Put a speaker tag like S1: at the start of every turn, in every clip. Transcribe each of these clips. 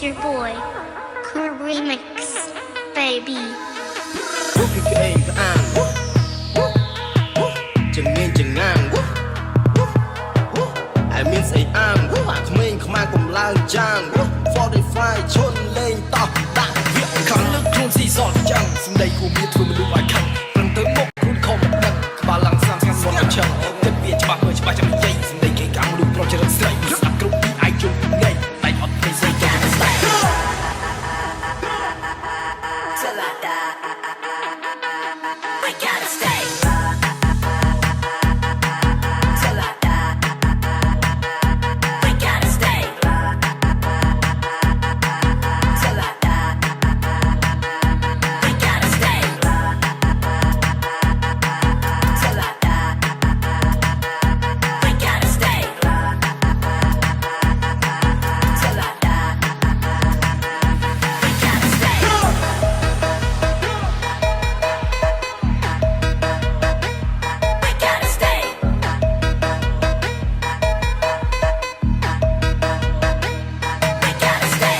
S1: Your boy, Cool Remix, baby.
S2: I mean say I'm coming come on cùng lao chang 45 chôn lên to đã việc khẳng nước khuôn xì giọt chăng xin đây của miệt vừa mình ngoài khăn lần tới một khuôn không một đằng bà lăng sang sang một lần chờ tất biệt cho bà người cho bà trăm giây xin đây kể cả một lúc project rất sậy rất ác group đi ai chung ngay tay hot tay dây cho cái style
S3: till I die. I gotta stay. Till I die. I gotta stay. Till I die. I gotta stay. Till I die. I gotta stay. Till I die. I gotta stay. I gotta stay. I gotta stay.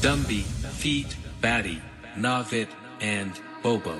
S4: Dumby, Feet, Batty, Navid, and Bobo.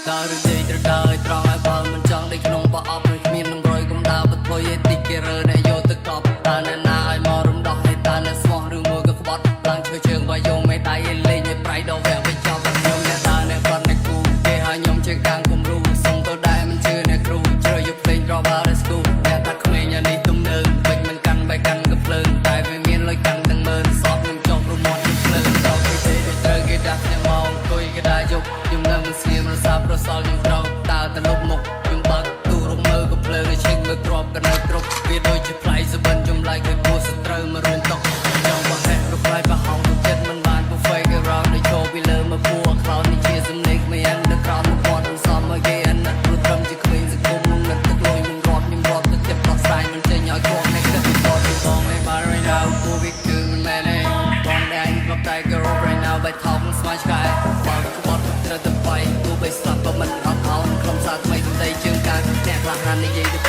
S5: តើរឿងនិយាយត្រូវដើរឲ្យត្រង់ឲ្យបើមិនចង់ដេកក្នុងប្រអប់នឹងគ្មាននឹងរយកំដៅបធ្វើយេទីគេរើអ្នកយកទៅកប់តើអ្នកណាឲ្យមករំដោះឲ្យតើអ្នកស្មោះឬមួយក៏ក្បត់ឡើងឈើជើងបើយកមេដៃឲ្យលេងឲ្យប្រៃដល់វែងបញ្ចប់ខ្ញុំអ្នកតើអ្នកគាត់អ្នកគូគេឲ្យខ្ញុំជាកាំងគំរូសុំទៅដែរមិនជឿអ្នកគ្រូជ្រើយកភ្លេងរាប់បារស្គូអ្នកថាក្មេងអានេះទំនើងពេញមិនកាន់បែកកាន់កំភ្លើងតែវាមានលុយកាន់ទាំងមើលសອບខ្ញុំចង់រមាត់ទឹកភ្លើងដល់គេទេត្រូវគេដាក់អ្នកមកអង្គុយគេដាក់យកខ្ញុំនៅមិនស្ងៀមរសាប្រសល់ខ្ញុំត្រូវដើរទៅលុបមុខខ្ញុំបើកទូរំមើលកំភ្លើងឲ្យឈឹងមើលក្របក៏នៅគ្រប់វាដូចជាផ្លៃសបិនចំឡាយគេគួរសត្រូវមករួមតុកខ្ញុំបោះហេះប្រផ្លាយប្រហោងទៅចិត្តមិនបានពុះ fake around ដូចចូលពីលើមកពួរខ្លោចនេះជាសំណេកមិនអាននៅក្រោមមកគាត់មិនសមឲ្យគេអាណិតព្រោះត្រឹមជាក្មេងសង្គមនឹងនឹកទឹកលុយមិនរាប់ខ្ញុំរាប់ទៅចិត្តផ្លោះស្រាយមិនចេញឲ្យគាត់នេះគិតពីគាត់ពីបងឯបា right now ពួកវាគឺមិនមែនទេបងតែអញក្លប់តែ girl right now បែកថោកស្មាឆ្កែបើក្បត់ត្រូវទៅបាយទោះបីស្លាប់ក៏មិនអត់អោនក្រុមសារថ្មីសំដីជើងកាយអ្នកខ្លះណានិយាយទៅ